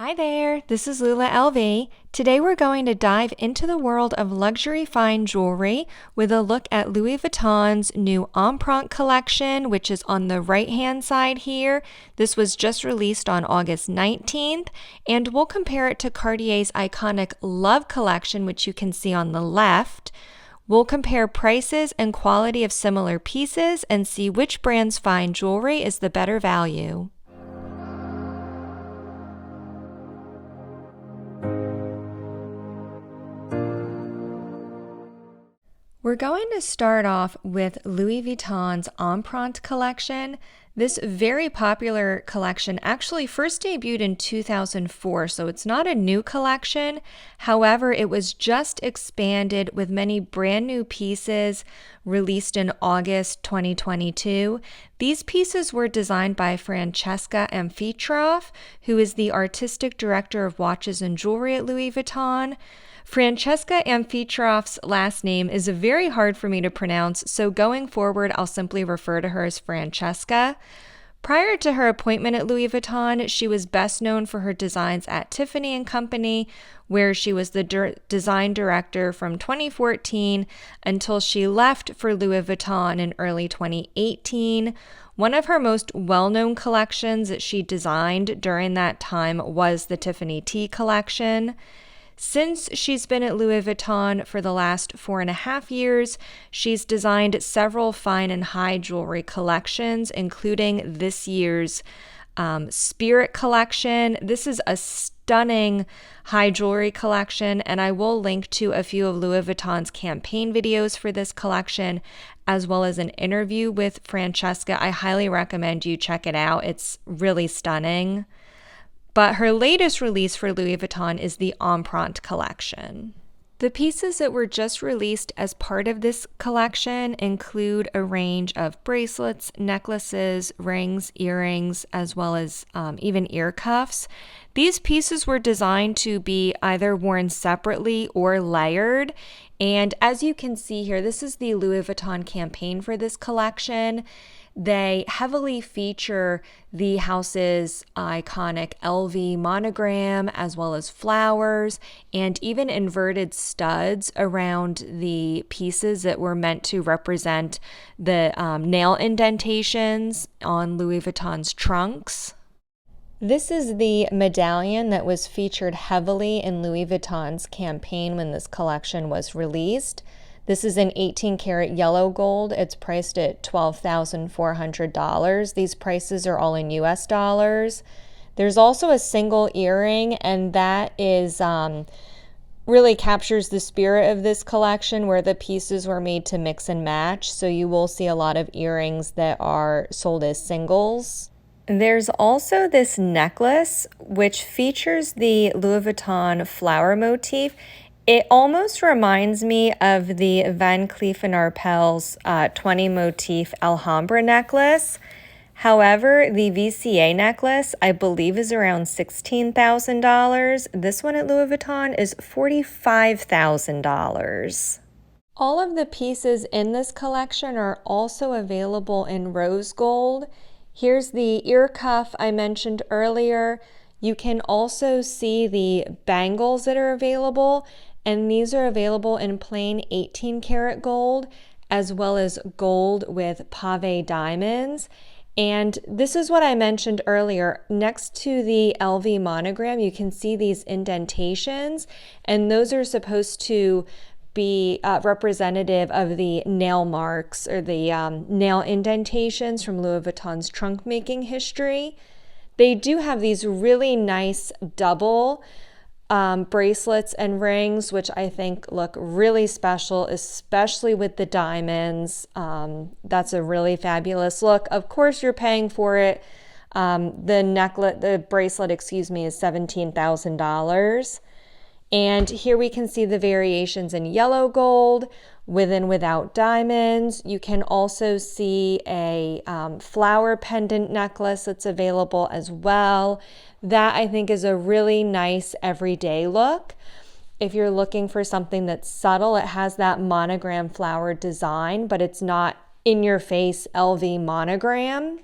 Hi there, this is Lula LV. Today we're going to dive into the world of luxury fine jewelry with a look at Louis Vuitton's new Empreinte collection, which is on the right-hand side here. This was just released on August 19th, and we'll compare it to Cartier's iconic Love collection, which you can see on the left. We'll compare prices and quality of similar pieces and see which brand's fine jewelry is the better value. We're going to start off with Louis Vuitton's Empreinte collection. This very popular collection actually first debuted in 2004, so it's not a new collection. However, it was just expanded with many brand new pieces released in August 2022. These pieces were designed by Francesca Amfitroff, who is the artistic director of watches and jewelry at Louis Vuitton. Francesca Amfitroff's last name is very hard for me to pronounce, so going forward, I'll simply refer to her as Francesca. Prior to her appointment at Louis Vuitton, she was best known for her designs at Tiffany & Company, where she was the design director from 2014 until she left for Louis Vuitton in early 2018. One of her most well-known collections that she designed during that time was the Tiffany T collection. Since she's been at Louis Vuitton for the last 4.5 years, she's designed several fine and high jewelry collections, including this year's Spirit collection. This is a stunning high jewelry collection, and I will link to a few of Louis Vuitton's campaign videos for this collection, as well as an interview with Francesca. I highly recommend you check it out. It's really stunning. But her latest release for Louis Vuitton is the Empreinte collection. The pieces that were just released as part of this collection include a range of bracelets, necklaces, rings, earrings, as well as even ear cuffs. These pieces were designed to be either worn separately or layered. And as you can see here, this is the Louis Vuitton campaign for this collection. They heavily feature the house's iconic LV monogram, as well as flowers and even inverted studs around the pieces that were meant to represent the nail indentations on Louis Vuitton's trunks. This is the medallion that was featured heavily in Louis Vuitton's campaign when this collection was released. This is an 18-karat yellow gold. It's priced at $12,400. These prices are all in US dollars. There's also a single earring, and that is really captures the spirit of this collection, where the pieces were made to mix and match. So you will see a lot of earrings that are sold as singles. There's also this necklace, which features the Louis Vuitton flower motif. It almost reminds me of the Van Cleef & Arpels 20 motif Alhambra necklace. However, the VCA necklace, I believe, is around $16,000. This one at Louis Vuitton is $45,000. All of the pieces in this collection are also available in rose gold. Here's the ear cuff I mentioned earlier. You can also see the bangles that are available, and these are available in plain 18-karat gold, as well as gold with pave diamonds. And this is what I mentioned earlier. Next to the LV monogram, you can see these indentations, and those are supposed to be representative of the nail marks or the nail indentations from Louis Vuitton's trunk making history. They do have these really nice double bracelets and rings, which I think look really special, especially with the diamonds. That's a really fabulous look. Of course, you're paying for it. The bracelet, is $17,000. And here we can see the variations in yellow gold with and without diamonds. You can also see a flower pendant necklace that's available as well. That, I think, is a really nice everyday look. If you're looking for something that's subtle, it has that monogram flower design, but it's not in your face LV monogram.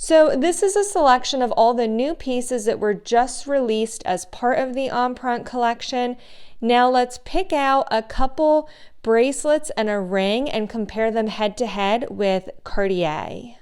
So this is a selection of all the new pieces that were just released as part of the Empreinte collection. Now let's pick out a couple bracelets and a ring and compare them head to head with Cartier.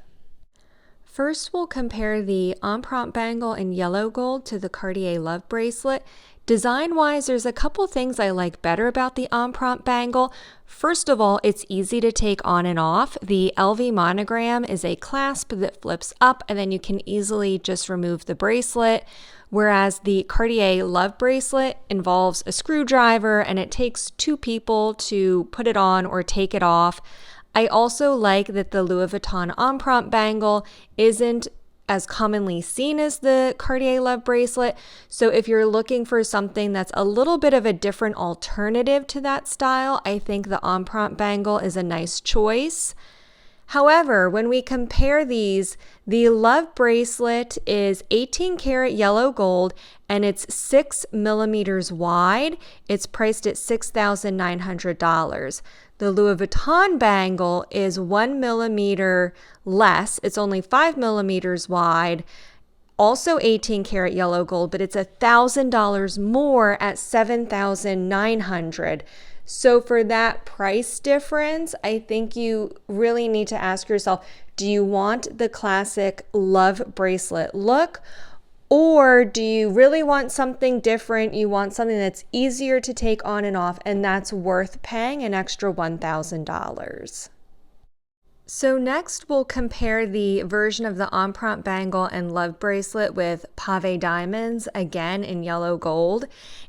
First, we'll compare the Empreinte Bangle in yellow gold to the Cartier Love Bracelet. Design-wise, there's a couple things I like better about the Empreinte Bangle. First of all, it's easy to take on and off. The LV monogram is a clasp that flips up, and then you can easily just remove the bracelet, whereas the Cartier Love Bracelet involves a screwdriver, and it takes two people to put it on or take it off. I also like that the Louis Vuitton Empreinte Bangle isn't as commonly seen as the Cartier Love Bracelet. So if you're looking for something that's a little bit of a different alternative to that style, I think the Empreinte Bangle is a nice choice. However, when we compare these, the Love Bracelet is 18 karat yellow gold and it's 6 millimeters wide. It's priced at $6,900. The Louis Vuitton bangle is 1 millimeter less. It's only 5 millimeters wide, also 18 karat yellow gold, but it's $1,000 more at $7,900. So for that price difference, I think you really need to ask yourself, do you want the classic Love Bracelet look? Or do you really want something different? You want something that's easier to take on and off, and that's worth paying an extra $1,000. So next we'll compare the version of the Empreinte Bangle and Love Bracelet with pave diamonds, again in yellow gold.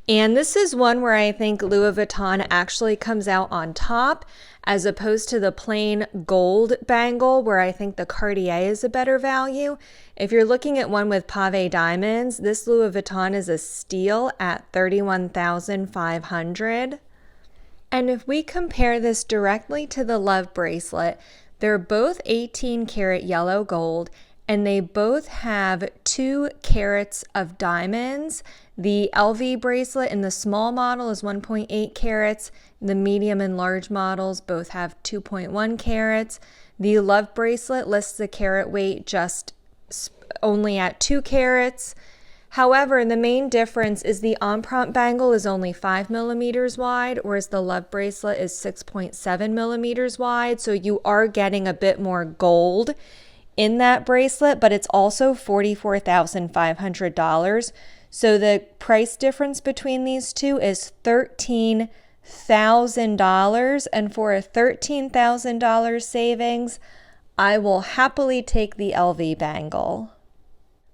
And this is one where I think Louis Vuitton actually comes out on top, as opposed to the plain gold bangle where I think the Cartier is a better value. If you're looking at one with pave diamonds, this Louis Vuitton is a steal at $31,500. And if we compare this directly to the Love Bracelet, they're both 18 karat yellow gold and they both have 2 carats of diamonds. The LV bracelet in the small model is 1.8 carats. The medium and large models both have 2.1 carats. The Love Bracelet lists the carat weight just only at 2 carats. However, the main difference is the Empreinte Bangle is only 5 millimeters wide, whereas the Love Bracelet is 6.7 millimeters wide. So you are getting a bit more gold in that bracelet, but it's also $44,500. So the price difference between these two is $13,000. And for a $13,000 savings, I will happily take the LV bangle.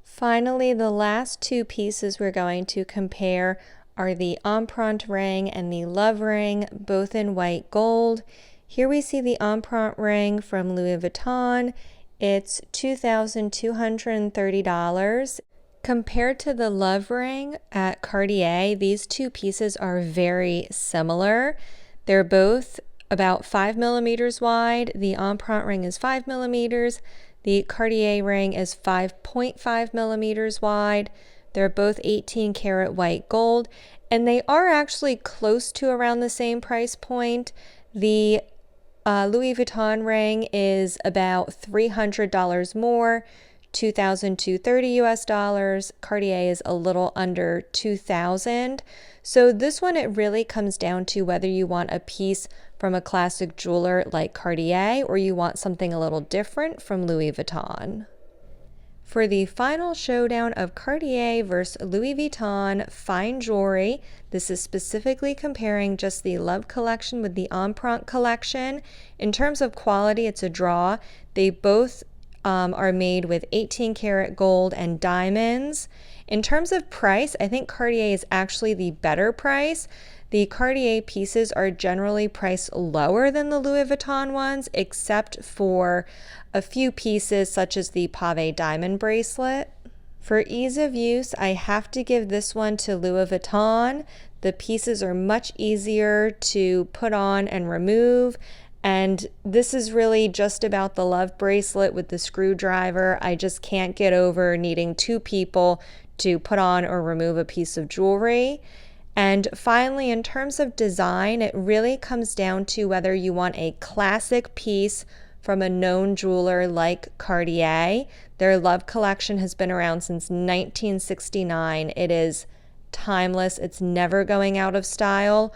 Finally, the last two pieces we're going to compare are the Empreinte ring and the Love ring, both in white gold. Here we see the Empreinte ring from Louis Vuitton. It's $2,230. Compared to the Love ring at Cartier, these two pieces are very similar. They're both about 5 millimeters wide. The Empreinte ring is 5 millimeters. The Cartier ring is 5.5 millimeters wide. They're both 18 karat white gold, and they are actually close to around the same price point. The Louis Vuitton ring is about $300 more, $2,230 US. Cartier is a little under $2,000. So this one, it really comes down to whether you want a piece from a classic jeweler like Cartier or you want something a little different from Louis Vuitton. For the final showdown of Cartier versus Louis Vuitton fine jewelry, this is specifically comparing just the Love collection with the Empreinte collection. In terms of quality, it's a draw. They both are made with 18 karat gold and diamonds. In terms of price, I think Cartier is actually the better price. The Cartier pieces are generally priced lower than the Louis Vuitton ones, except for a few pieces such as the pave diamond bracelet. For ease of use, I have to give this one to Louis Vuitton. The pieces are much easier to put on and remove. And this is really just about the Love bracelet with the screwdriver. I just can't get over needing two people to put on or remove a piece of jewelry. And finally, in terms of design, it really comes down to whether you want a classic piece from a known jeweler like Cartier. Their Love collection has been around since 1969. It is timeless. It's never going out of style.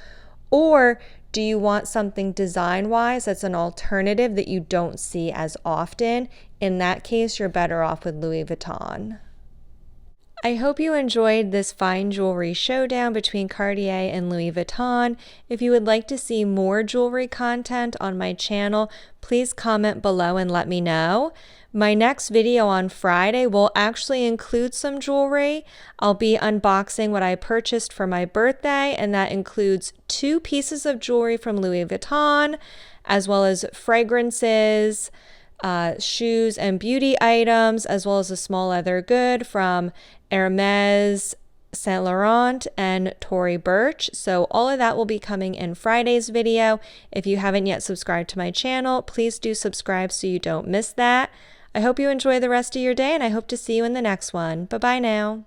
Or do you want something design-wise that's an alternative that you don't see as often? In that case, you're better off with Louis Vuitton. I hope you enjoyed this fine jewelry showdown between Cartier and Louis Vuitton. If you would like to see more jewelry content on my channel, please comment below and let me know. My next video on Friday will actually include some jewelry. I'll be unboxing what I purchased for my birthday, and that includes 2 pieces of jewelry from Louis Vuitton, as well as fragrances, shoes and beauty items, as well as a small leather good from Hermes, Saint Laurent, and Tory Burch. So all of that will be coming in Friday's video. If you haven't yet subscribed to my channel, please do subscribe so you don't miss that. I hope you enjoy the rest of your day, and I hope to see you in the next one. Bye-bye now.